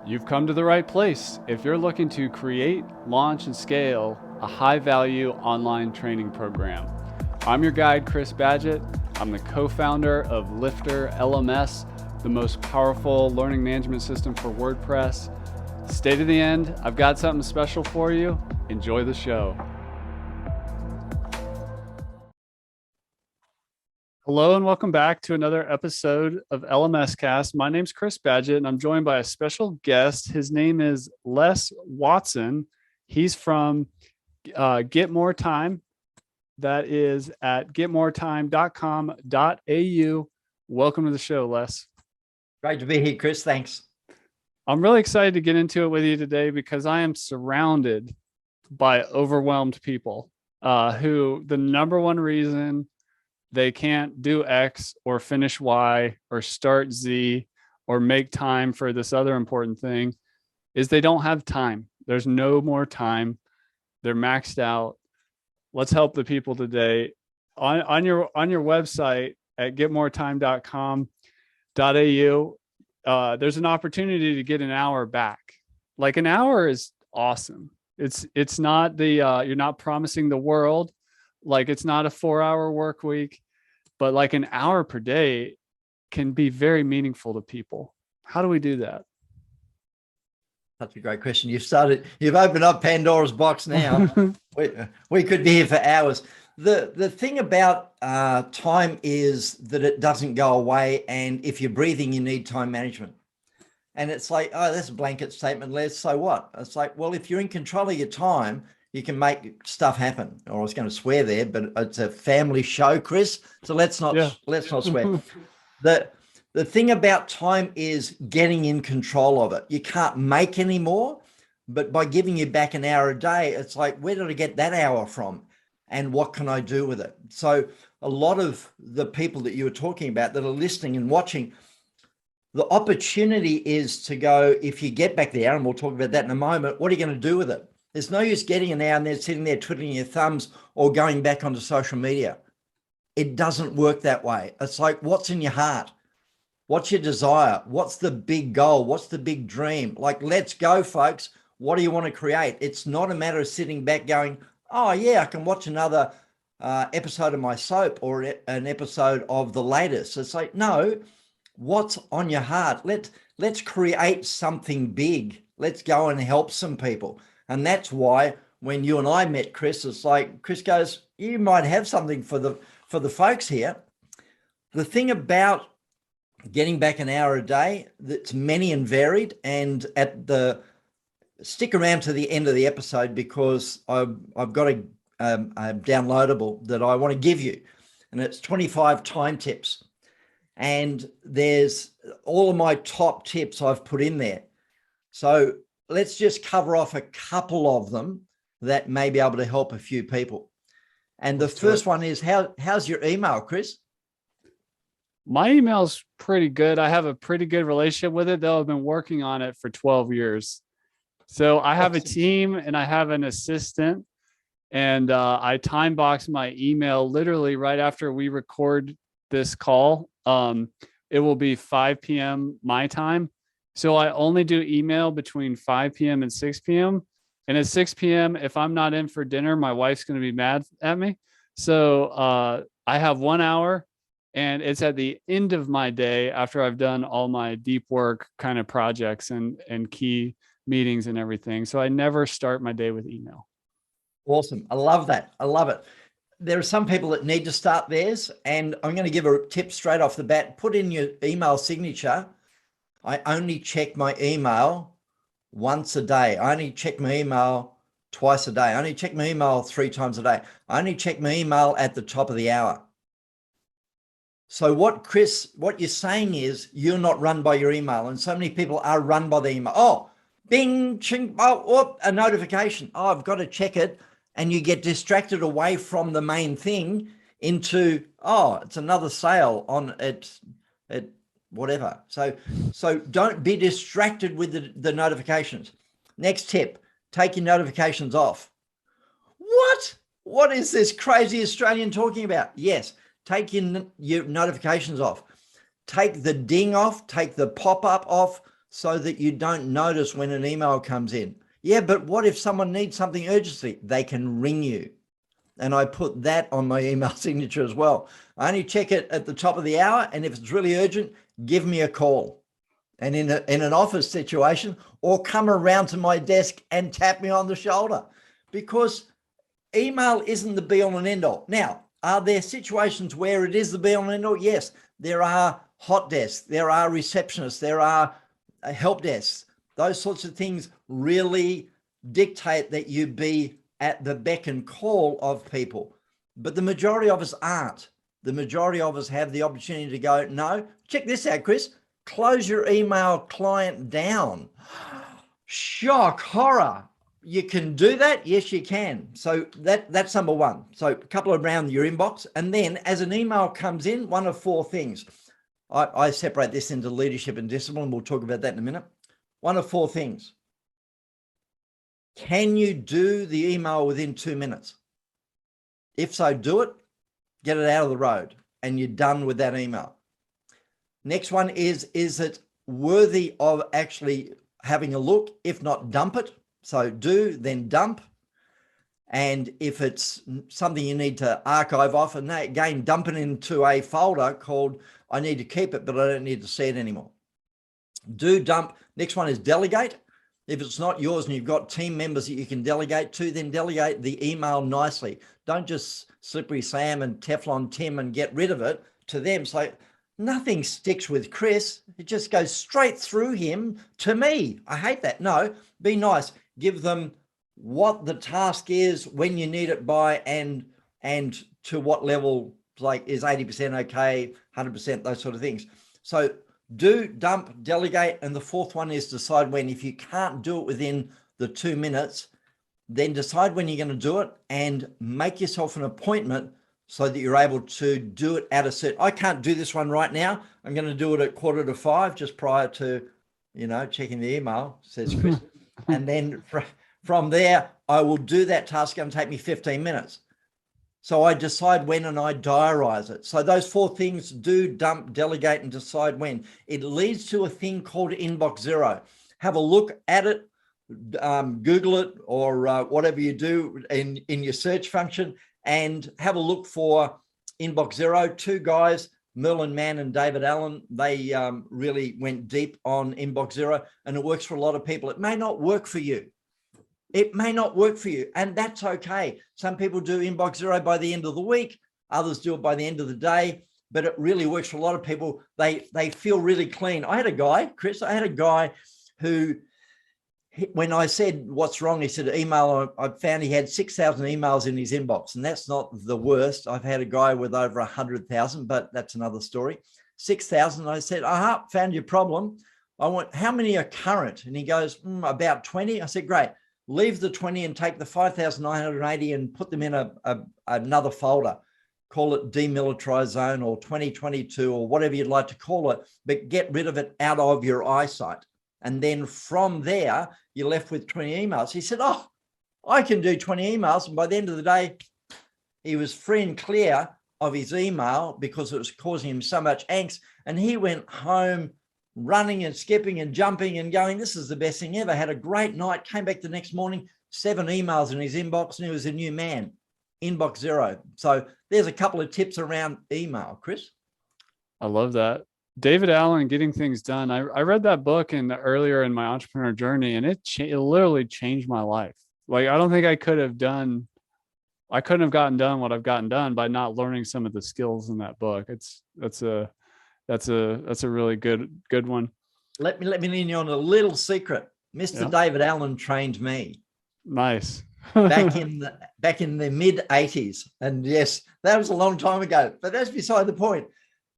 You've come to the right place if you're looking to create, launch, and scale a high-value online training program. I'm your guide, Chris Badgett. I'm the co-founder of Lifter LMS, the most powerful learning management system for WordPress. Stay to the end. I've got something special for you. Enjoy the show. Hello and welcome back to another episode of LMS Cast. My name's Chris Badgett and I'm joined by a special guest. His name is Les Watson. He's from Get More Time. That is at getmoretime.com.au. Welcome to the show, Les. Great to be here, Chris. Thanks. I'm really excited to get into it with you today because I am surrounded by overwhelmed people who the number one reason they can't do X or finish Y or start Z or make time for this other important thing is they don't have time. There's no more time. They're maxed out. Let's help the people today. On your website at getmoretime.com.au, there's an opportunity to get an hour back. Like an hour is awesome. It's not the you're not promising the world. Like it's not a 4-hour work week, but like an hour per day can be very meaningful to people. How do we do that? That's a great question. You've opened up Pandora's box now. we could be here for hours. The thing about time is that it doesn't go away. And if you're breathing, you need time management. And it's like, oh, that's a blanket statement, Les. So what? It's like, well, if you're in control of your time, you can make stuff happen. Or I was going to swear there, but it's a family show, Chris. So let's not swear. The thing about time is getting in control of it. You can't make any more, but by giving you back an hour a day, it's like, where did I get that hour from? And what can I do with it? So a lot of the people that you were talking about that are listening and watching, the opportunity is to go, if you get back the hour, and we'll talk about that in a moment, what are you going to do with it? There's no use getting an hour and then sitting there twiddling your thumbs or going back onto social media. It doesn't work that way. It's like, what's in your heart? What's your desire? What's the big goal? What's the big dream? Like, let's go, folks. What do you want to create? It's not a matter of sitting back going, oh, yeah, I can watch another episode of my soap or an episode of the latest. It's like, no, what's on your heart? Let's create something big. Let's go and help some people. And that's why when you and I met, Chris, it's like, Chris goes, you might have something for the folks here. The thing about getting back an hour a day that's many and varied, and stick around to the end of the episode because I've got a downloadable that I want to give you, and it's 25 time tips. And there's all of my top tips I've put in there. So let's just cover off a couple of them that may be able to help a few people. And the first one is, how's your email, Chris? My email's pretty good. I have a pretty good relationship with it, though I've been working on it for 12 years. So I have a team and I have an assistant, and I time box my email literally right after we record this call. It will be 5 p.m. my time. So I only do email between 5 p.m. and 6 p.m. And at 6 p.m., if I'm not in for dinner, my wife's going to be mad at me. So I have 1 hour, and it's at the end of my day after I've done all my deep work kind of projects and key meetings and everything. So I never start my day with email. Awesome. I love that. I love it. There are some people that need to start theirs, and I'm going to give a tip straight off the bat. Put in your email signature, I only check my email once a day. I only check my email twice a day. I only check my email 3 times a day. I only check my email at the top of the hour. So what you're saying is you're not run by your email, and so many people are run by the email. Oh, bing, ching, oh, a notification. Oh, I've got to check it. And you get distracted away from the main thing into, oh, it's another sale on it whatever. So don't be distracted with the notifications. Next tip, take your notifications off. What is this crazy Australian talking about? Yes, take your notifications off. Take the ding off, take the pop-up off, so that you don't notice when an email comes in. Yeah, but what if someone needs something urgently? They can ring you. And I put that on my email signature as well. I only check it at the top of the hour. And if it's really urgent, give me a call. And in an office situation, or come around to my desk and tap me on the shoulder, because email isn't the be all and end all. Now, are there situations where it is the be all and end all? Yes, there are hot desks, there are receptionists, there are help desks. Those sorts of things really dictate that you be at the beck and call of people. But the majority of us aren't. The majority of us have the opportunity to go, no, check this out, Chris, close your email client down. Shock, horror. You can do that? Yes, you can. So that's number one. So a couple around your inbox. And then as an email comes in, one of four things. I separate this into leadership and discipline. We'll talk about that in a minute. One of four things. Can you do the email within 2 minutes? If so, do it, get it out of the road, and you're done with that email. Next one is it worthy of actually having a look? If not, dump it. So do, then dump. And if it's something you need to archive off, and again, dump it into a folder called I need to keep it, but I don't need to see it anymore. Do, dump. Next one is delegate. If it's not yours and you've got team members that you can delegate to, then delegate the email nicely. Don't just slippery Sam and Teflon Tim and get rid of it to them. So nothing sticks with Chris. It just goes straight through him to me. I hate that. No, be nice. Give them what the task is, when you need it by, and to what level, like is 80% okay, 100%, those sort of things. So do, dump, delegate. And the fourth one is decide when. If you can't do it within the 2 minutes, then decide when you're going to do it and make yourself an appointment so that you're able to do it at a certain. I can't do this one right now. I'm going to do it at 4:45, just prior to, checking the email, says Chris. And then from there, I will do that task. It's going to take me 15 minutes. So I decide when and I diarize it. So those four things: do, dump, delegate, and decide when. It leads to a thing called Inbox Zero. Have a look at it, Google it, or whatever you do in your search function, and have a look for Inbox Zero. Two guys, Merlin Mann and David Allen, they really went deep on Inbox Zero, and it works for a lot of people. It may not work for you. It may not work for you, and that's okay. Some people do Inbox Zero by the end of the week. Others do it by the end of the day, but it really works for a lot of people. They feel really clean. I had a guy who, when I said, what's wrong? He said, email. I found he had 6,000 emails in his inbox, and that's not the worst. I've had a guy with over 100,000, but that's another story. 6,000. I said, found your problem. I went, how many are current? And he goes, about 20. I said, great. Leave the 20 and take the 5,980 and put them in another folder. Call it demilitarized zone or 2022 or whatever you'd like to call it, but get rid of it out of your eyesight. And then from there, you're left with 20 emails. He said, I can do 20 emails. And by the end of the day, he was free and clear of his email because it was causing him so much angst. And he went home running and skipping and jumping and going, this is the best thing ever. Had a great night, came back the next morning, 7 emails in his inbox, and he was a new man. Inbox Zero. So there's a couple of tips around email, Chris. I love that. David Allen, Getting Things Done. I read that book earlier in my entrepreneur journey, and it literally changed my life. Like, I don't think I couldn't have gotten done what I've gotten done by not learning some of the skills in that book. That's a really good one. Let me let you on a little secret. Mr. David Allen trained me. Nice. back in the mid 80s. And yes, that was a long time ago, but that's beside the point.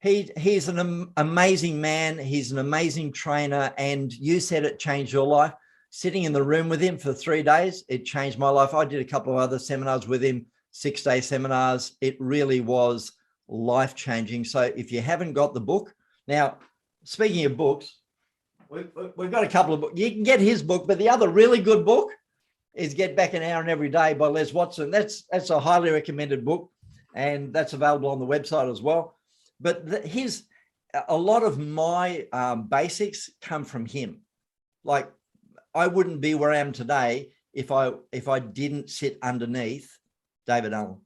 He's an amazing man. He's an amazing trainer. And you said it changed your life. Sitting in the room with him for 3 days, it changed my life. I did a couple of other seminars with him, 6-day seminars. It really was life-changing. So if you haven't got the book, now, speaking of books, we've got a couple of books. You can get his book, but the other really good book is Get Back an Hour in Every Day by Les Watson. That's a highly recommended book, and that's available on the website as well. But a lot of my basics come from him. Like, I wouldn't be where I am today if I didn't sit underneath David Allen.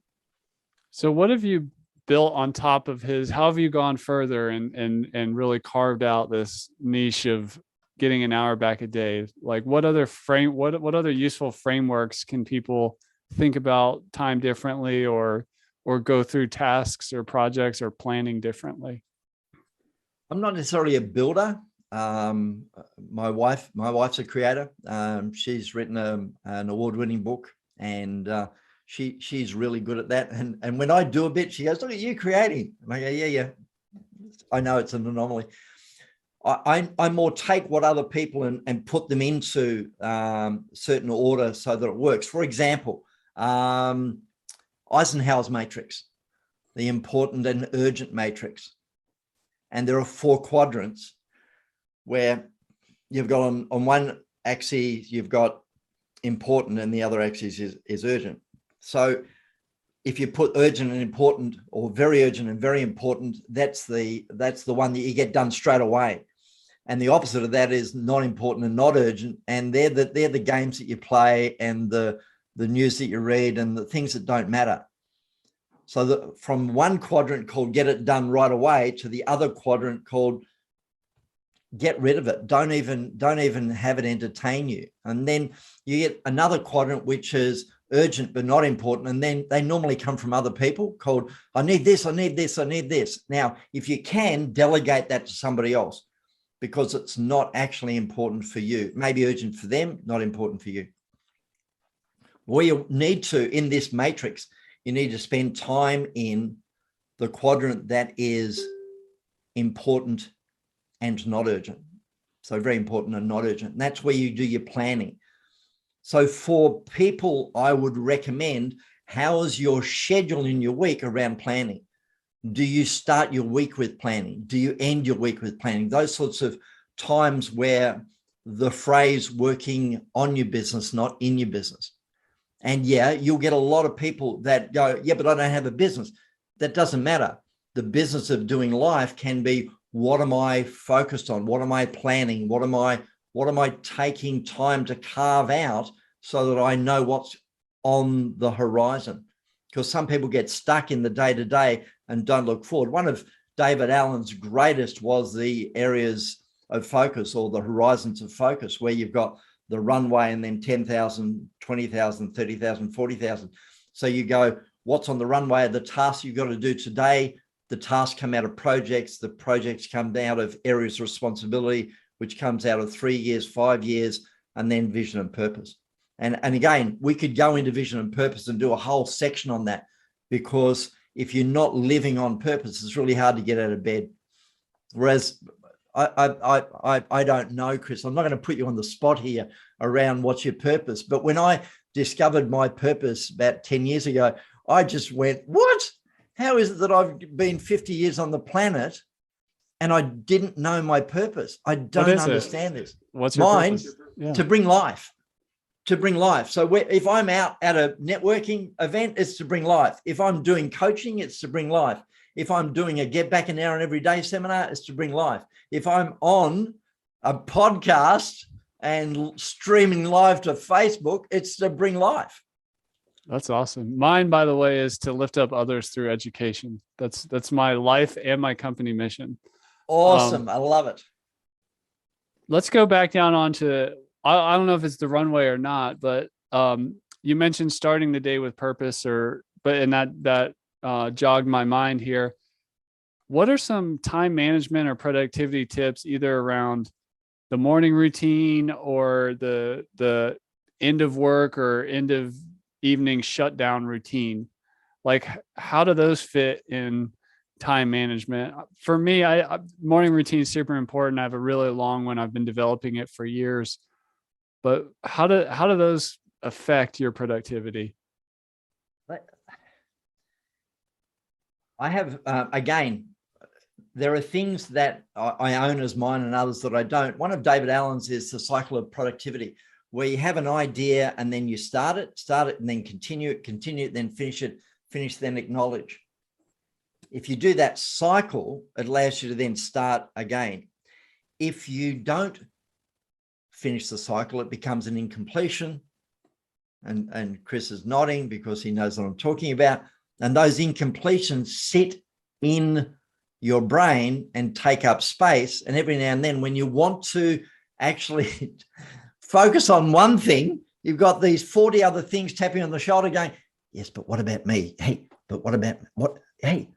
So what have you built on top of his? How have you gone further and really carved out this niche of getting an hour back a day? Like, what other what other useful frameworks can people think about time differently, or go through tasks or projects or planning differently? I'm not necessarily a builder. My wife's a creator. She's written an award-winning book, and she's really good at that. And when I do a bit, she goes, "Look at you creating." And I go, "Yeah. I know it's an anomaly." I more take what other people and put them into certain order so that it works. For example, Eisenhower's matrix, the important and urgent matrix. And there are 4 quadrants where you've got on one axis, you've got important, and the other axis is urgent. So if you put urgent and important, or very urgent and very important, that's the one that you get done straight away. And the opposite of that is not important and not urgent. And they're the games that you play, and the news that you read, and the things that don't matter. So from one quadrant called get it done right away to the other quadrant called get rid of it. Don't even have it entertain you. And then you get another quadrant, which is urgent but not important. And then they normally come from other people called, I need this, I need this, I need this. Now, if you can, delegate that to somebody else, because it's not actually important for you. Maybe urgent for them, not important for you. Well, you need to, in this matrix, you need to spend time in the quadrant that is important and not urgent. So very important and not urgent. And that's where you do your planning. So for people, I would recommend, how is your schedule in your week around planning? Do you start your week with planning? Do you end your week with planning? Those sorts of times where the phrase working on your business, not in your business. And yeah, you'll get a lot of people that go, yeah, but I don't have a business. That doesn't matter. The business of doing life can be, what am I focused on? What am I planning? What am I taking time to carve out so that I know what's on the horizon? Because some people get stuck in the day-to-day and don't look forward. One of David Allen's greatest was the areas of focus, or the horizons of focus, where you've got the runway and then 10,000, 20,000, 30,000, 40,000. So you go, what's on the runway? The tasks you've got to do today. The tasks come out of projects. The projects come out of areas of responsibility, which comes out of 3 years, 5 years, and then vision and purpose. And again, we could go into vision and purpose and do a whole section on that, because if you're not living on purpose, it's really hard to get out of bed. Whereas I don't know, Chris, I'm not going to put you on the spot here around what's your purpose. But when I discovered my purpose about 10 years ago, I just went, what? How is it that I've been 50 years on the planet and I didn't know my purpose? I don't understand this. What's your Mine? purpose? Yeah. To bring life. To bring life. So if I'm out at a networking event, it's to bring life. If I'm doing coaching, it's to bring life. If I'm doing a Get Back an Hour in Every Day seminar, it's to bring life. If I'm on a podcast and streaming live to Facebook, it's to bring life. That's awesome. Mine, by the way, is to lift up others through education. That's my life and my company mission. Awesome. I love it. Let's go back down onto, I don't know if it's the runway or not, but you mentioned starting the day with purpose, and that jogged my mind here. What are some time management or productivity tips, either around the morning routine or the end of work or end of evening shutdown routine? Like, how do those fit in time management? For me, morning routine is super important. I have a really long one. I've been developing it for years. But how do those affect your productivity? I have, again, there are things that I own as mine and others that I don't. One of David Allen's is the cycle of productivity, where you have an idea and then you start it and then continue it, then finish it, then acknowledge. If you do that cycle, it allows you to then start again. If you don't finish the cycle, it becomes an incompletion. And Chris is nodding because he knows what I'm talking about. And those incompletions sit in your brain and take up space. And every now and then, when you want to actually focus on one thing, you've got these 40 other things tapping on the shoulder going, yes, but what about me? Hey, but what about what? Hey,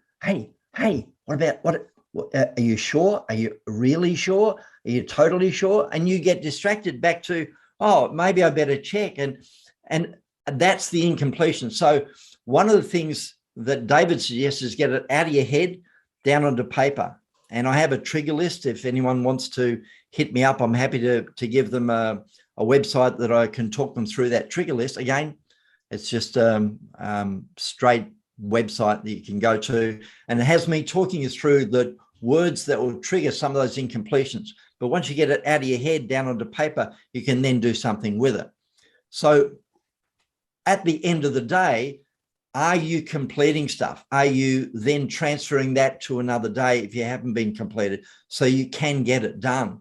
what about what? Are you sure? Are you really sure? Are you totally sure? And you get distracted back to, oh, maybe I better check. And that's the incompletion. So one of the things that David suggests is get it out of your head, down onto paper. And I have a trigger list. If anyone wants to hit me up, I'm happy to give them a website that I can talk them through that trigger list. Again, it's just straight website that you can go to. And it has me talking you through the words that will trigger some of those incompletions. But once you get it out of your head, down onto paper, you can then do something with it. So at the end of the day, are you completing stuff? Are you then transferring that to another day if you haven't been completed so you can get it done?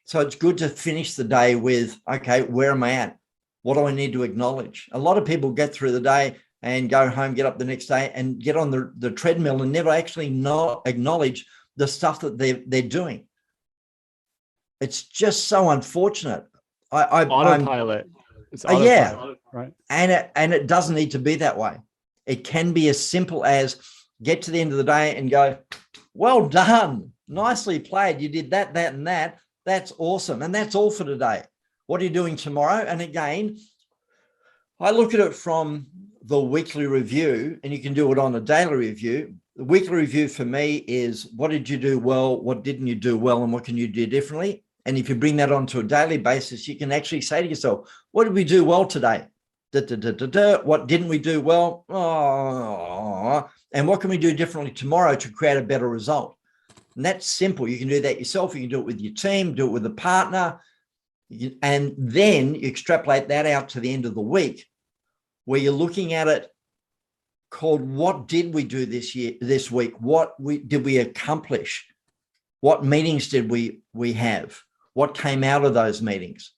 So it's good to finish the day with, okay, where am I at? What do I need to acknowledge? A lot of people get through the day and go home, get up the next day and get on the treadmill and never actually acknowledge the stuff that they're doing. It's just so unfortunate. Autopilot. It's autopilot, yeah, right? And it doesn't need to be that way. It can be as simple as get to the end of the day and go, well done, nicely played. You did that, and that. That's awesome. And that's all for today. What are you doing tomorrow? And again, I look at it from the weekly review, and you can do it on a daily review. The weekly review for me is what did you do well? What didn't you do well? And what can you do differently? And if you bring that onto a daily basis, you can actually say to yourself, what did we do well today? What didn't we do well? Oh, and what can we do differently tomorrow to create a better result? And that's simple. You can do that yourself. You can do it with your team, do it with a partner. And then you extrapolate that out to the end of the week where you're looking at it called, what did we do this week? Did we accomplish? What meetings did we have? What came out of those meetings?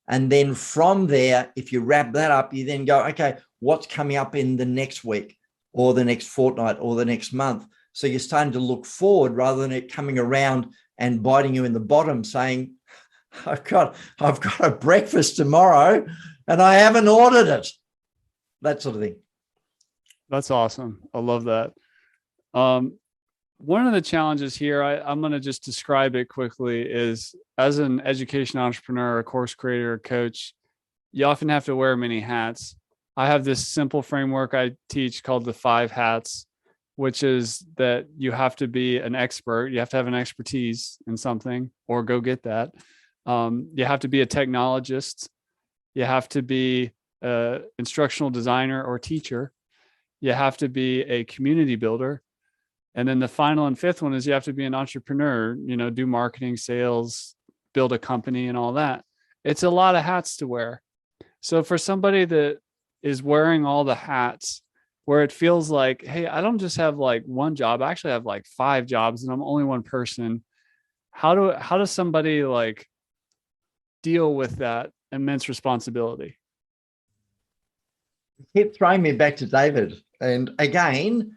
And then from there, if you wrap that up, you then go, okay, what's coming up in the next week or the next fortnight or the next month? So you're starting to look forward rather than it coming around and biting you in the bottom saying, I've got a breakfast tomorrow and I haven't ordered it. That sort of thing. That's awesome. I love that. One of the challenges here, I'm going to just describe it quickly, is as an education entrepreneur, a course creator, a coach, you often have to wear many hats. I have this simple framework I teach called the 5 hats, which is that you have to be an expert. You have to have an expertise in something or go get that. You have to be a technologist. You have to be an instructional designer or teacher. You have to be a community builder. And then the final and 5th one is you have to be an entrepreneur, do marketing, sales, build a company and all that. It's a lot of hats to wear. So for somebody that is wearing all the hats, where it feels like, hey, I don't just have like one job, I actually have like 5 jobs and I'm only one person. How does somebody like deal with that immense responsibility? Keep throwing me back to David. And again,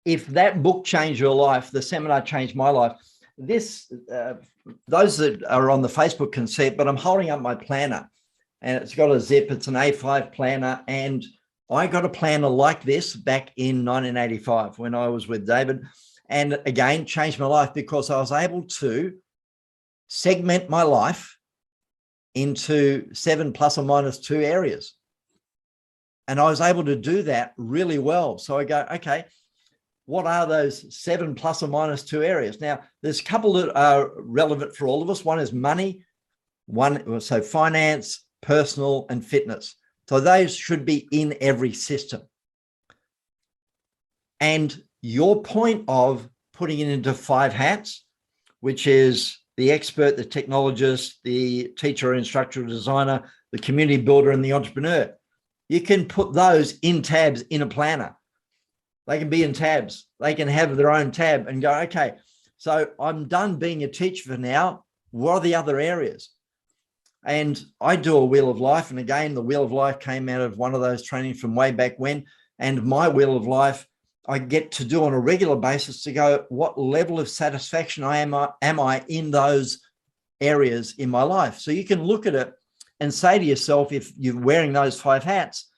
if that book changed your life, the seminar changed my life. Those that are on the Facebook can see it, but I'm holding up my planner and it's got a zip. It's an A5 planner. And I got a planner like this back in 1985 when I was with David. And again, changed my life because I was able to segment my life into 7 plus or minus 2 areas. And I was able to do that really well. So I go, okay, what are those 7 plus or minus 2 areas? Now, there's a couple that are relevant for all of us. One is money, so finance, personal, and fitness. So those should be in every system. And your point of putting it into 5 hats, which is the expert, the technologist, the teacher, instructor, designer, the community builder, and the entrepreneur, you can put those in tabs in a planner. They can be in tabs. They can have their own tab and go, okay, so I'm done being a teacher for now. What are the other areas? And I do a wheel of life. And again, the wheel of life came out of one of those trainings from way back when. And my wheel of life, I get to do on a regular basis to go, what level of satisfaction am I in those areas in my life? So you can look at it and say to yourself, if you're wearing those 5 hats,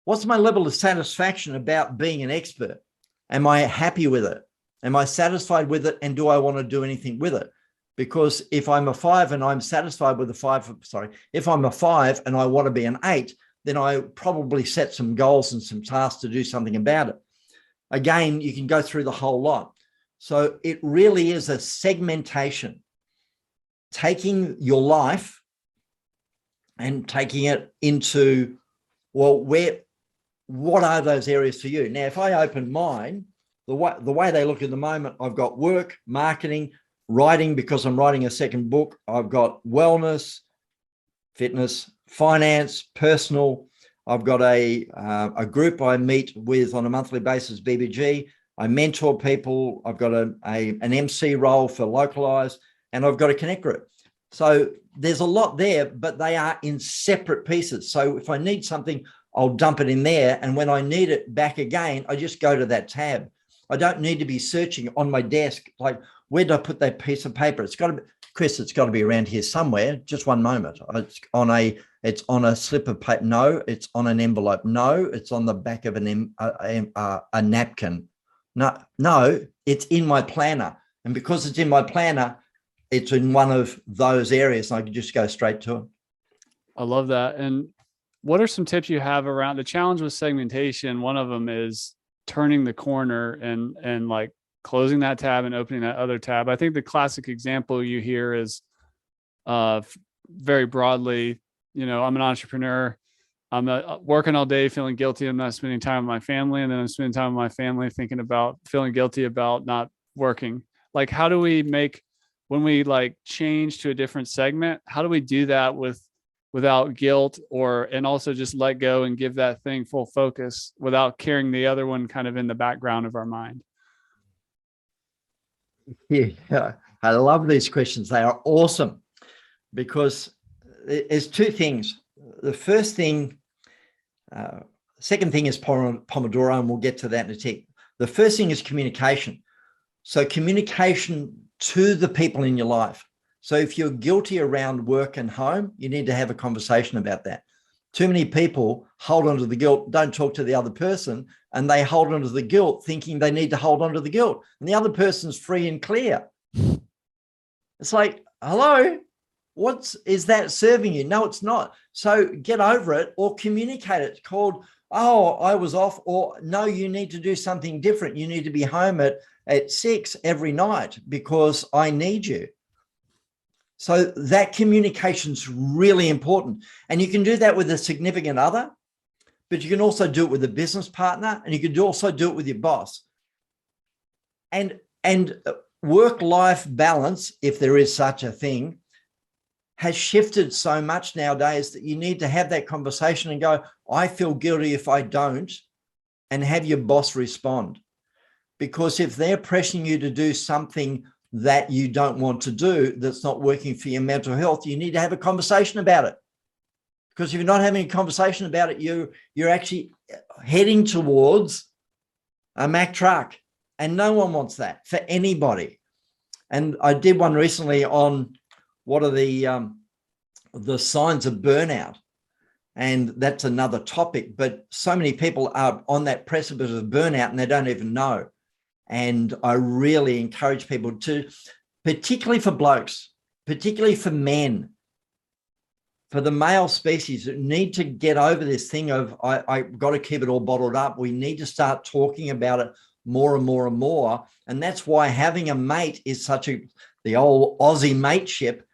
what's my level of satisfaction about being an expert? Am I happy with it? Am I satisfied with it? And do I want to do anything with it? Because if I'm a 5 and I'm satisfied with if I'm a 5 and I want to be an 8, then I probably set some goals and some tasks to do something about it. Again, you can go through the whole lot. So it really is a segmentation, taking your life and taking it into, well, what are those areas for you? Now, if I open mine, the way they look at the moment, I've got work, marketing, writing, because I'm writing a second book. I've got wellness, fitness, finance, personal. I've got a group I meet with on a monthly basis, BBG. I mentor people. I've got an MC role for Localize, and I've got a connect group. So there's a lot there, but they are in separate pieces. So if I need something, I'll dump it in there. And when I need it back again, I just go to that tab. I don't need to be searching on my desk, like, where did I put that piece of paper? It's got to be, Chris, it's got to be around here somewhere. Just one moment. It's on a slip of paper. No, it's on an envelope. No, it's on the back of a napkin. No, it's in my planner. And because it's in my planner, it's in one of those areas. And I can just go straight to it. I love that. And what are some tips you have around the challenge with segmentation? One of them is turning the corner and like closing that tab and opening that other tab. I think the classic example you hear is very broadly, I'm an entrepreneur. I'm working all day, feeling guilty. I'm not spending time with my family. And then I'm spending time with my family thinking about feeling guilty about not working. Like, how do we when we like change to a different segment, how do we do that without guilt and also just let go and give that thing full focus without carrying the other one kind of in the background of our mind? Yeah, I love these questions. They are awesome because there's 2 things. The first thing, second thing is Pomodoro, and we'll get to that in a tick. The first thing is communication. So communication to the people in your life. So if you're guilty around work and home, you need to have a conversation about that. Too many people hold on to the guilt, don't talk to the other person, and they hold on to the guilt thinking they need to hold on to the guilt. And the other person's free and clear. It's like, hello, is that serving you? No, it's not. So get over it or communicate it. It's called, oh, I was off, or no, you need to do something different. You need to be home at 6 every night because I need you. So that communication's really important. And you can do that with a significant other, but you can also do it with a business partner, and you can also do it with your boss. And work-life balance, if there is such a thing, has shifted so much nowadays that you need to have that conversation and go, I feel guilty if I don't, and have your boss respond. Because if they're pressing you to do something that you don't want to do, that's not working for your mental health, you need to have a conversation about it. Because if you're not having a conversation about it, you're actually heading towards a Mack truck, and no one wants that for anybody. And I did one recently on what are the signs of burnout, and that's another topic. But so many people are on that precipice of burnout and they don't even know. And I really encourage people to, particularly for blokes, particularly for men, for the male species, that need to get over this thing of I've got to keep it all bottled up. We need to start talking about it more and more and more. And that's why having a mate is the old Aussie mateship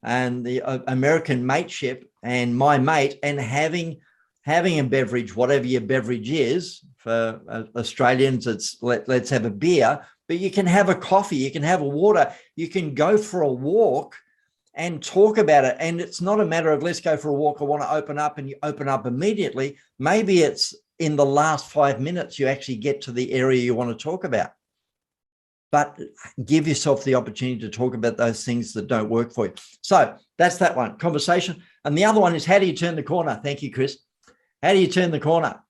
and the American mateship and my mate, and having a beverage, whatever your beverage is. For Australians, it's let's have a beer, but you can have a coffee, you can have a water, you can go for a walk and talk about it. And it's not a matter of let's go for a walk, I want to open up, and you open up immediately. Maybe it's in the last 5 minutes you actually get to the area you want to talk about. but give yourself the opportunity to talk about those things that don't work for you. So that's that one, conversation. And the other one is, how do you turn the corner? Thank you, Chris. How do you turn the corner?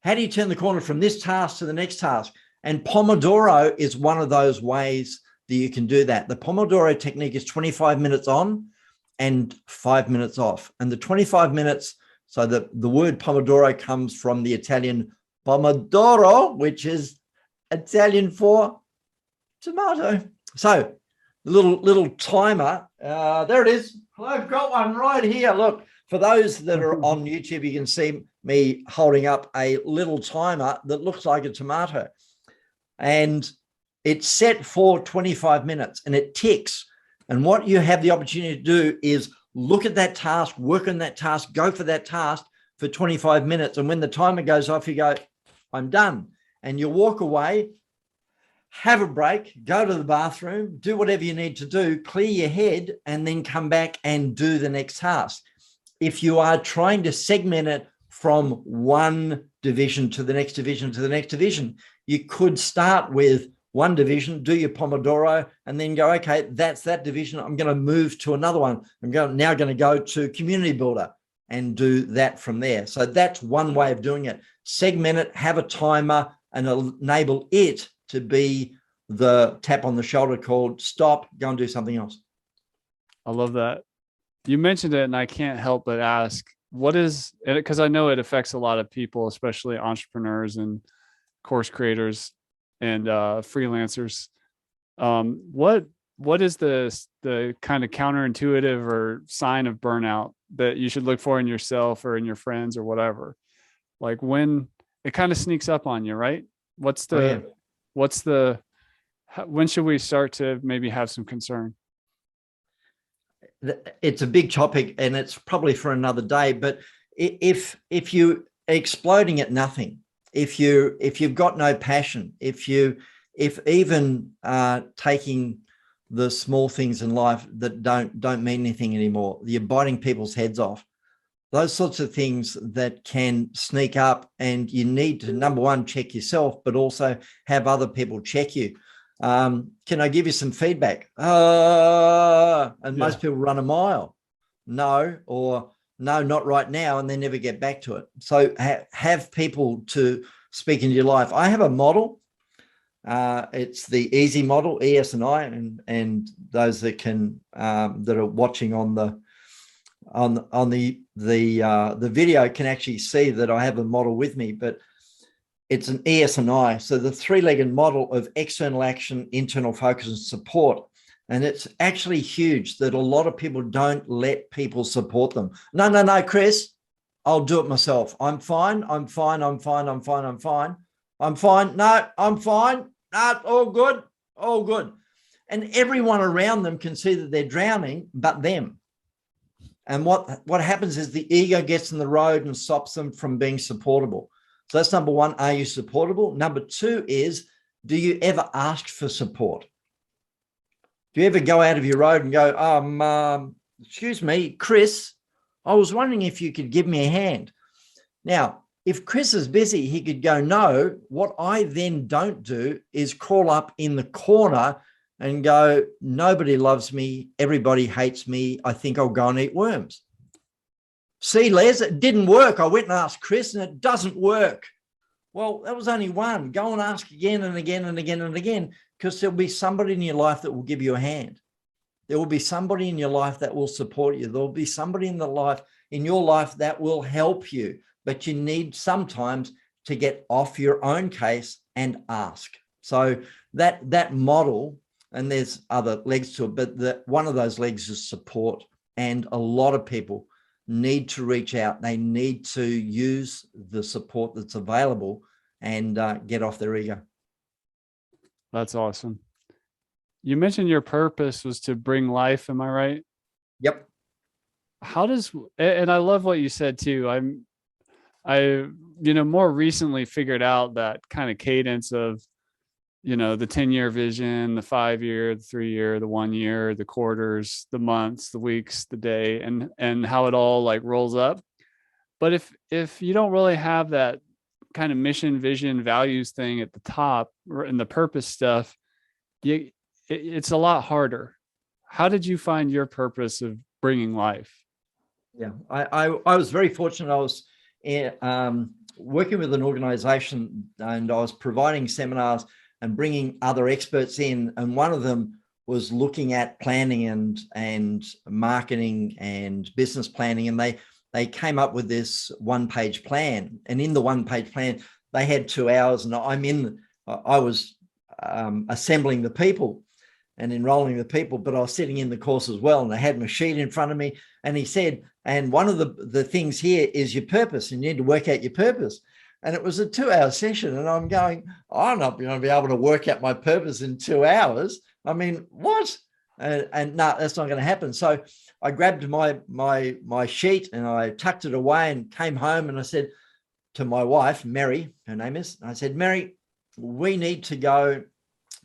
How do you turn the corner from this task to the next task? And Pomodoro is one of those ways that you can do that. The Pomodoro technique is 25 minutes on and 5 minutes off. And the 25 minutes, so the word Pomodoro comes from the Italian pomodoro, which is Italian for tomato. So the little timer, there it is. I've got one right here. Look, for those that are on YouTube, you can see me holding up a little timer that looks like a tomato. And it's set for 25 minutes and it ticks. And what you have the opportunity to do is look at that task, work on that task, go for that task for 25 minutes. And when the timer goes off, you go, I'm done. And you walk away, have a break, go to the bathroom, do whatever you need to do, clear your head, and then come back and do the next task. If you are trying to segment it from one division to the next division to the next division, you could start with one division, do your Pomodoro, and then go, okay, that's that division. I'm going to move to another one. I'm now going to go to community builder and do that from there. So that's one way of doing it. Segment it, have a timer, and enable it to be the tap on the shoulder called stop, go and do something else. I love that. You mentioned it and I can't help but ask, what is it? Because I know it affects a lot of people, especially entrepreneurs and course creators and freelancers. What is the kind of counterintuitive or sign of burnout that you should look for in yourself or in your friends or whatever? Like when it kind of sneaks up on you, right? When should we start to maybe have some concern? It's a big topic and it's probably for another day, but if you are exploding at nothing, if you've got no passion, if even taking the small things in life that don't mean anything anymore, you're biting people's heads off, those sorts of things that can sneak up, and you need to, number one, check yourself, but also have other people check you. Can I give you some feedback? And most people run a mile. No, or no, not right now, and they never get back to it. So have people to speak into your life. I have a model. It's the easy model, ES and I, and those that can that are watching on the video can actually see that I have a model with me, but it's an ES and I. So the three-legged model of external action, internal focus, and support. And it's actually huge that a lot of people don't let people support them. No, Chris, I'll do it myself. I'm fine. No, I'm fine. No, all good. And everyone around them can see that they're drowning, but them. And what happens is the ego gets in the road and stops them from being supportable. So that's number one. Are you supportable? Number two is, do you ever ask for support? Do you ever go out of your road and go, excuse me, Chris, I was wondering if you could give me a hand. Now, if Chris is busy, he could go, no. What I then don't do is crawl up in the corner and go, nobody loves me. Everybody hates me. I think I'll go and eat worms. See, Les, it didn't work. I went and asked Chris and it doesn't work. Well, that was only one. Go and ask again and again and again and again, because there'll be somebody in your life that will give you a hand. There will be somebody in your life that will support you. There will be somebody in your life that will help you, but you need sometimes to get off your own case and ask. So that model, and there's other legs to it, but one of those legs is support. And a lot of people need to reach out. They need to use the support that's available and get off their ego. That's awesome. You mentioned your purpose was to bring life. Am I right? Yep. And I love what you said too. I more recently figured out that kind of cadence of, the 10-year vision, the 5-year, the 3-year, the 1 year, the quarters, the months, the weeks, the day, and how it all like rolls up. But if you don't really have that kind of mission, vision, values thing at the top and the purpose stuff, it's a lot harder. How did you find your purpose of bringing life? Yeah, I was very fortunate. I was working with an organization, and I was providing seminars and bringing other experts in. And one of them was looking at planning and marketing and business planning. And they came up with this one-page plan. And in the one-page plan, they had 2 hours, and I was assembling the people and enrolling the people, but I was sitting in the course as well. And I had my sheet in front of me, and he said, and one of the things here is your purpose, and you need to work out your purpose. And it was a 2-hour session, and I'm going, I'm not going to be able to work out my purpose in 2 hours. I mean, what? And no, that's not going to happen. So I grabbed my sheet and I tucked it away and came home, and I said to my wife, Mary, her name is, I said, Mary, we need to go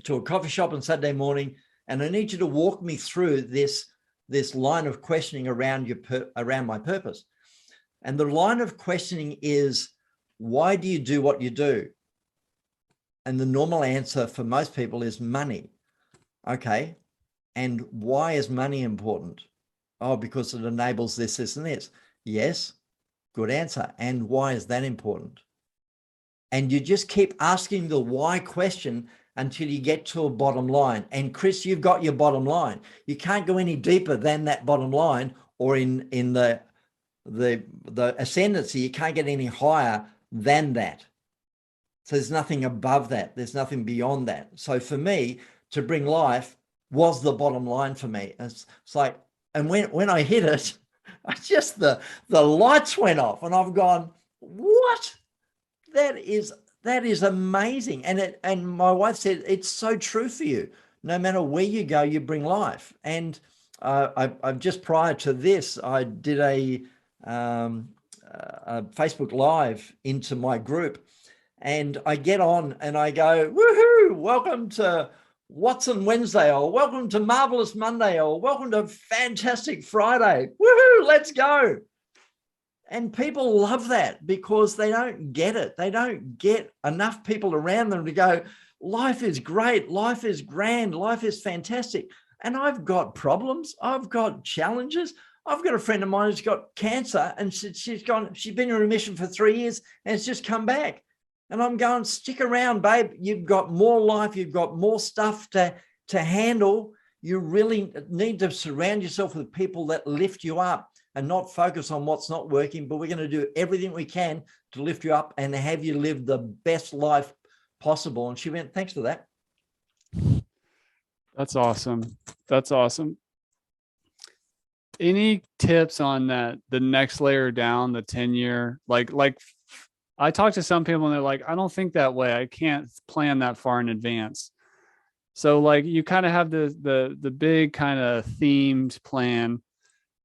to a coffee shop on Saturday morning, and I need you to walk me through this line of questioning around my purpose. And the line of questioning is, why do you do what you do? And the normal answer for most people is money. Okay. And why is money important? Oh, because it enables this, this, and this. Yes. Good answer. And why is that important? And you just keep asking the why question until you get to a bottom line. And Chris, you've got your bottom line. You can't go any deeper than that bottom line, or in the ascendancy, you can't get any higher than that. So there's nothing above that. There's nothing beyond that. So for me, to bring life was the bottom line for me. It's like, and when I hit it, the lights went off, and I've gone, what? That is amazing. And my wife said, it's so true for you. No matter where you go, you bring life. And I just prior to this, I did a Facebook Live into my group, and I get on and I go, woohoo, welcome to Watson Wednesday, or welcome to Marvelous Monday, or welcome to Fantastic Friday. Woohoo, let's go. And people love that because they don't get it. They don't get enough people around them to go, life is great, life is grand, life is fantastic. And I've got problems, I've got challenges. I've got a friend of mine who's got cancer, and she's been in remission for 3 years, and it's just come back. And I'm going, stick around, babe. You've got more life, you've got more stuff to handle. You really need to surround yourself with people that lift you up, and not focus on what's not working, but we're going to do everything we can to lift you up and have you live the best life possible. And she went, thanks for that. That's awesome. That's awesome. Any tips on that, the next layer down, the 10-year, like I talk to some people and they're like, I don't think that way. I can't plan that far in advance. So like you kind of have the big kind of themed plan,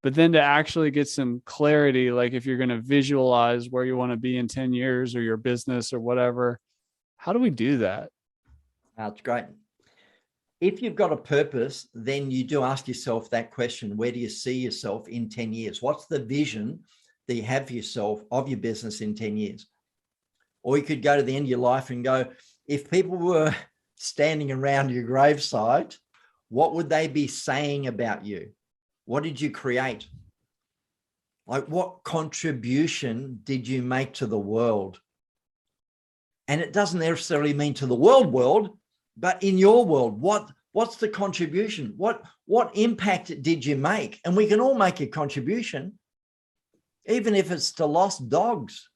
but then to actually get some clarity, like if you're going to visualize where you want to be in 10 years or your business or whatever, how do we do that? That's great. If you've got a purpose, then you do ask yourself that question, where do you see yourself in 10 years? What's the vision that you have for yourself of your business in 10 years? Or you could go to the end of your life and go, if people were standing around your gravesite, what would they be saying about you? What did you create? Like, what contribution did you make to the world? And it doesn't necessarily mean to the world, but in your world, what's the contribution? What impact did you make? And we can all make a contribution, even if it's to lost dogs,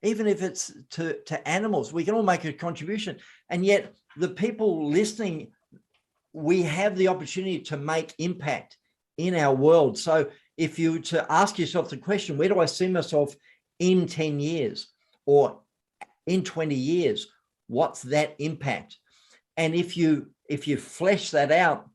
even if it's to animals, we can all make a contribution. And yet the people listening, we have the opportunity to make impact in our world. So if you to ask yourself the question, where do I see myself in 10 years or in 20 years? What's that impact? And if you flesh that out,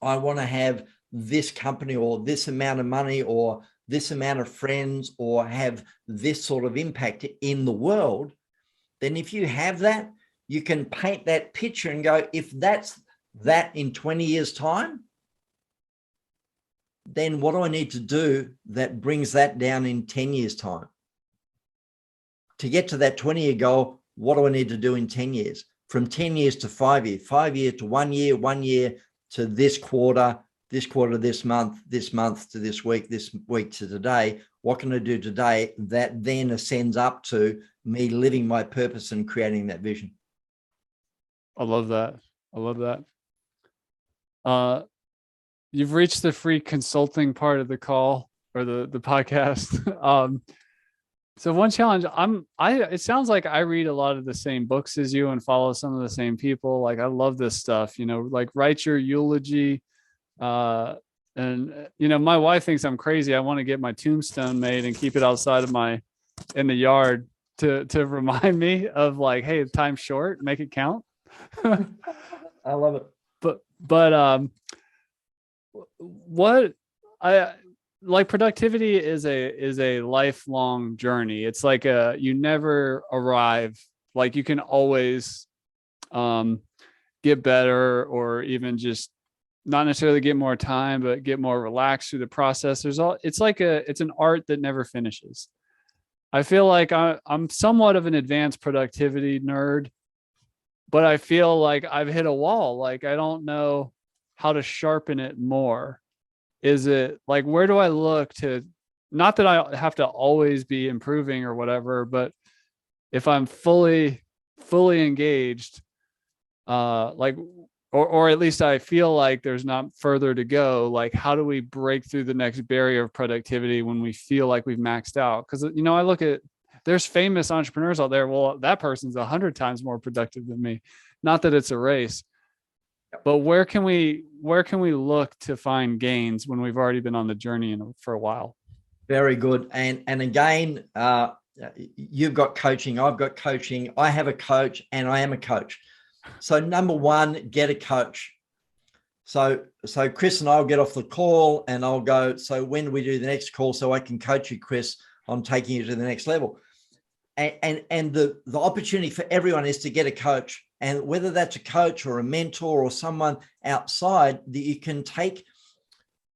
I want to have this company or this amount of money or this amount of friends or have this sort of impact in the world, then if you have that, you can paint that picture and go, if that's that in 20 years time, then what do I need to do that brings that down in 10 years time? To get to that 20-year goal, what do I need to do in 10 years? from 10 years to 5 year, 5 year to 1 year to this quarter, this month to this week to today. What can I do today? That then ascends up to me living my purpose and creating that vision. I love that. I love that. You've reached the free consulting part of the call or the podcast. So one challenge, it sounds like I read a lot of the same books as you and follow some of the same people. Like I love this stuff, like write your eulogy. And my wife thinks I'm crazy. I want to get my tombstone made and keep it outside of in the yard to remind me of like, hey, time's short, make it count. I love it. But what I like, productivity is a lifelong journey. It's like you never arrive. Like you can always get better, or even just not necessarily get more time, but get more relaxed through the process. It's an art that never finishes. I feel like I'm somewhat of an advanced productivity nerd, but I feel like I've hit a wall. Like I don't know how to sharpen it more. Is it like, where do I look to, not that I have to always be improving or whatever, but if I'm fully engaged, or at least I feel like there's not further to go. Like, how do we break through the next barrier of productivity when we feel like we've maxed out? Because, I look at, there's famous entrepreneurs out there. Well, that person's 100 times more productive than me. Not that it's a race, but where can we look to find gains when we've already been on the journey for a while? Very good. And again, you've got coaching, I've got coaching, I have a coach, and I am a coach. So number one, get a coach. So Chris and I'll get off the call and I'll go, so when do we do the next call so I can coach you, Chris, on taking you to the next level? And the opportunity for everyone is to get a coach. And whether that's a coach or a mentor or someone outside that you can take,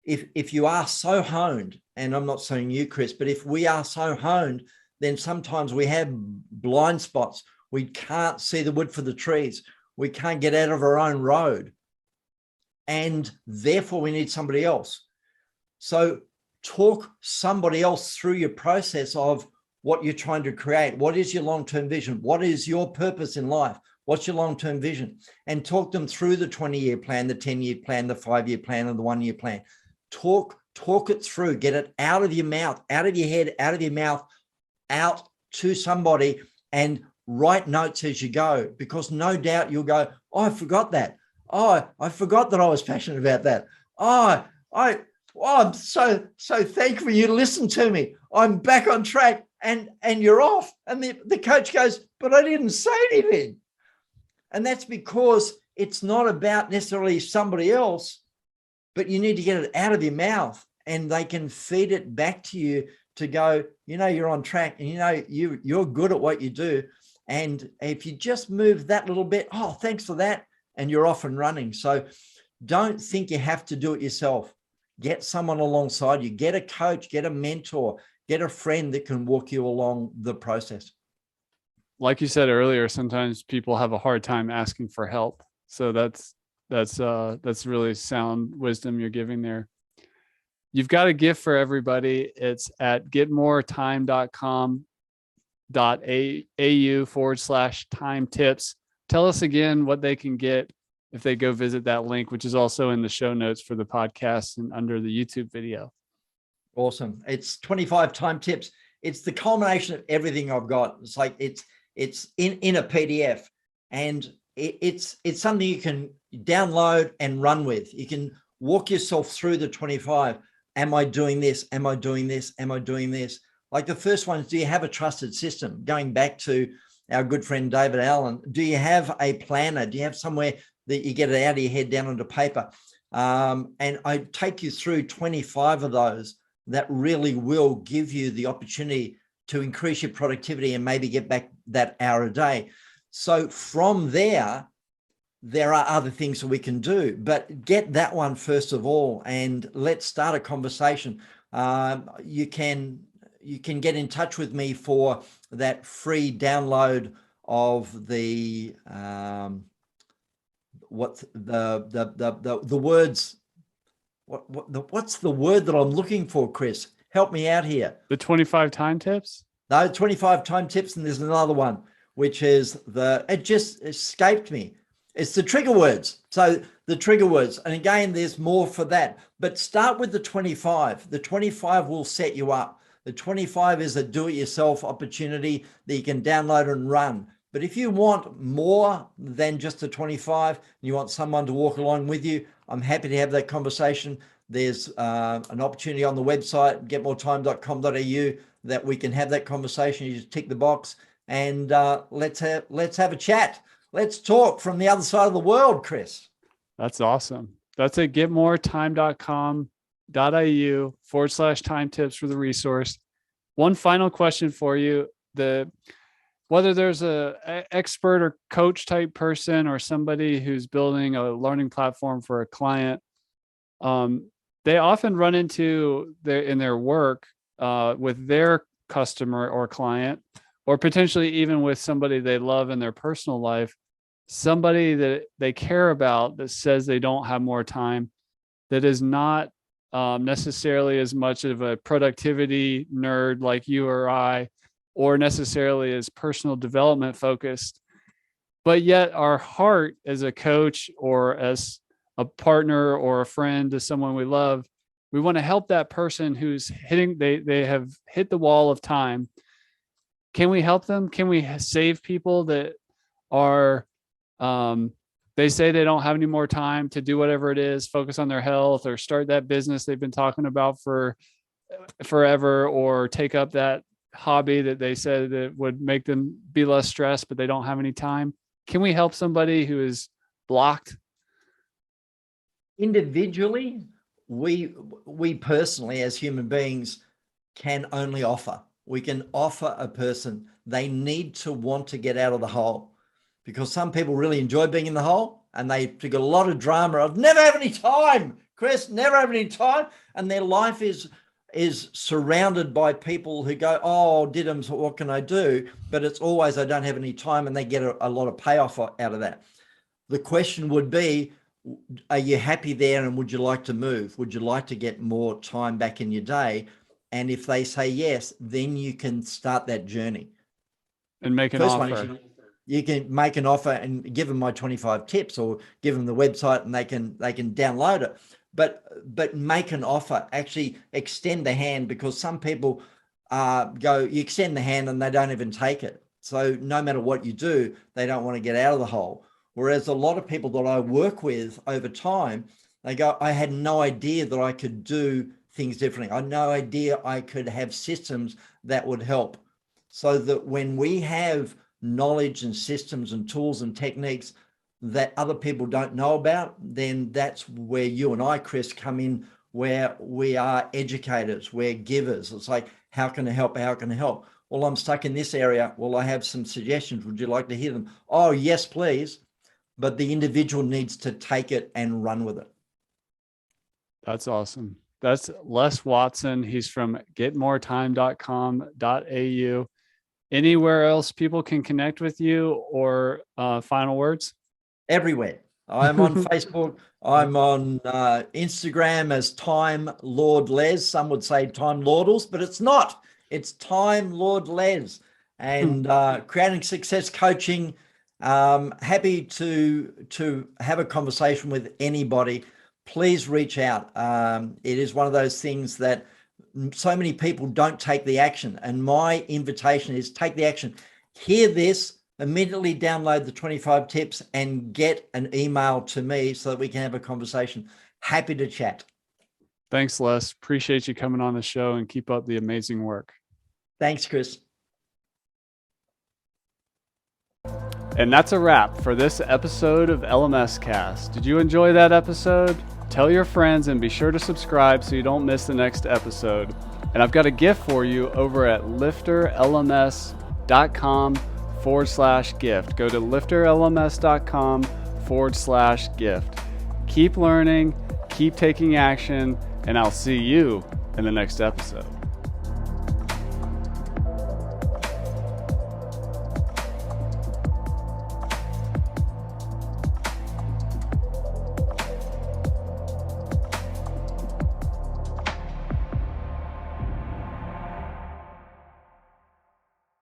if you are so honed, and I'm not saying you, Chris, but if we are so honed, then sometimes we have blind spots. We can't see the wood for the trees. We can't get out of our own road. And therefore we need somebody else. So talk somebody else through your process of what you're trying to create. What is your long-term vision? What is your purpose in life? What's your long-term vision? And talk them through the 20-year plan, the 10-year plan, the 5-year plan, and the 1-year plan. Talk it through. Get it out of your mouth, out of your head, out of your mouth, out to somebody, and write notes as you go, because no doubt you'll go, oh, I forgot that. Oh, I forgot that I was passionate about that. I'm so thankful you listened to me. I'm back on track, and you're off. And the coach goes, but I didn't say anything. And that's because it's not about necessarily somebody else, but you need to get it out of your mouth, and they can feed it back to you to go, you're on track, and you're good at what you do. And if you just move that little bit, oh, thanks for that, and you're off and running. So don't think you have to do it yourself. Get someone alongside you. Get a coach, get a mentor, get a friend that can walk you along the process. Like you said earlier, sometimes people have a hard time asking for help. So that's really sound wisdom you're giving there. You've got a gift for everybody. It's at getmoretime.com.au/time tips. Tell us again what they can get if they go visit that link, which is also in the show notes for the podcast and under the YouTube video. Awesome. It's 25 time tips. It's the culmination of everything I've got. It's like it's in a PDF, and it's something you can download and run with. You can walk yourself through the 25. Am I doing this? Am I doing this? Am I doing this? Like the first one is, do you have a trusted system? Going back to our good friend David Allen, do you have a planner? Do you have somewhere that you get it out of your head down onto paper? And I take you through 25 of those that really will give you the opportunity to increase your productivity and maybe get back that hour a day. So from there are other things that we can do, but get that one first of all, and let's start a conversation. You can get in touch with me for that free download of the what's the words. What's the word that I'm looking for, Chris? Help me out here. The 25 time tips? No, 25 time tips, and there's another one, which is it just escaped me. It's the trigger words. So the trigger words, and again, there's more for that, but start with the 25. The 25 will set you up. The 25 is a do-it-yourself opportunity that you can download and run. But if you want more than just the 25, and you want someone to walk along with you, I'm happy to have that conversation. There's an opportunity on the website, getmoretime.com.au, that we can have that conversation. You just tick the box and let's have a chat. Let's talk from the other side of the world, Chris. That's awesome. That's at getmoretime.com.au/time tips for the resource. One final question for you. Whether there's a expert or coach type person or somebody who's building a learning platform for a client, they often run into in their work with their customer or client, or potentially even with somebody they love in their personal life, somebody that they care about that says they don't have more time, that is not necessarily as much of a productivity nerd like you or I, or necessarily as personal development focused, but yet our heart as a coach or as a partner or a friend to someone we love, we want to help that person who's they have hit the wall of time. Can we help them? Can we save people that are, they say they don't have any more time to do whatever it is, focus on their health or start that business they've been talking about for forever, or take up that hobby that they said that would make them be less stressed, but they don't have any time? Can we help somebody who is blocked? Individually, we personally as human beings can only offer. We can offer a person. They need to want to get out of the hole, because some people really enjoy being in the hole and they've got a lot of drama of never have any time, Chris, never have any time. And their life is surrounded by people who go, oh, Diddums, what can I do? But it's always, I don't have any time, and they get a lot of payoff out of that. The question would be, are you happy there, and would you like to move? Would you like to get more time back in your day? And if they say yes, then you can start that journey. And make an offer. You can make an offer and give them my 25 tips, or give them the website and they can download it. But make an offer, actually extend the hand, because some people you extend the hand and they don't even take it. So no matter what you do, they don't want to get out of the hole. Whereas a lot of people that I work with over time, they go, I had no idea that I could do things differently. I had no idea I could have systems that would help. So that when we have knowledge and systems and tools and techniques that other people don't know about, then that's where you and I, Chris, come in, where we are educators, we're givers. It's like, how can I help? How can I help? Well, I'm stuck in this area. Well, I have some suggestions. Would you like to hear them? Oh, yes, please. But the individual needs to take it and run with it. That's awesome. That's Les Watson. He's from getmoretime.com.au. Anywhere else people can connect with you, or final words? Everywhere. I'm on Facebook. I'm on Instagram as Time Lord Les. Some would say Time Lordals, but it's not. It's Time Lord Les. And creating success coaching. Happy to have a conversation with anybody. Please reach out. It is one of those things that so many people don't take the action. And my invitation is take the action. Hear this, immediately download the 25 tips and get an email to me so that we can have a conversation. Happy to chat. Thanks, Les. Appreciate you coming on the show, and keep up the amazing work. Thanks, Chris. And that's a wrap for this episode of LMS Cast. Did you enjoy that episode? Tell your friends and be sure to subscribe so you don't miss the next episode. And I've got a gift for you over at lifterlms.com/gift. Go to lifterlms.com/gift. Keep learning, keep taking action, and I'll see you in the next episode.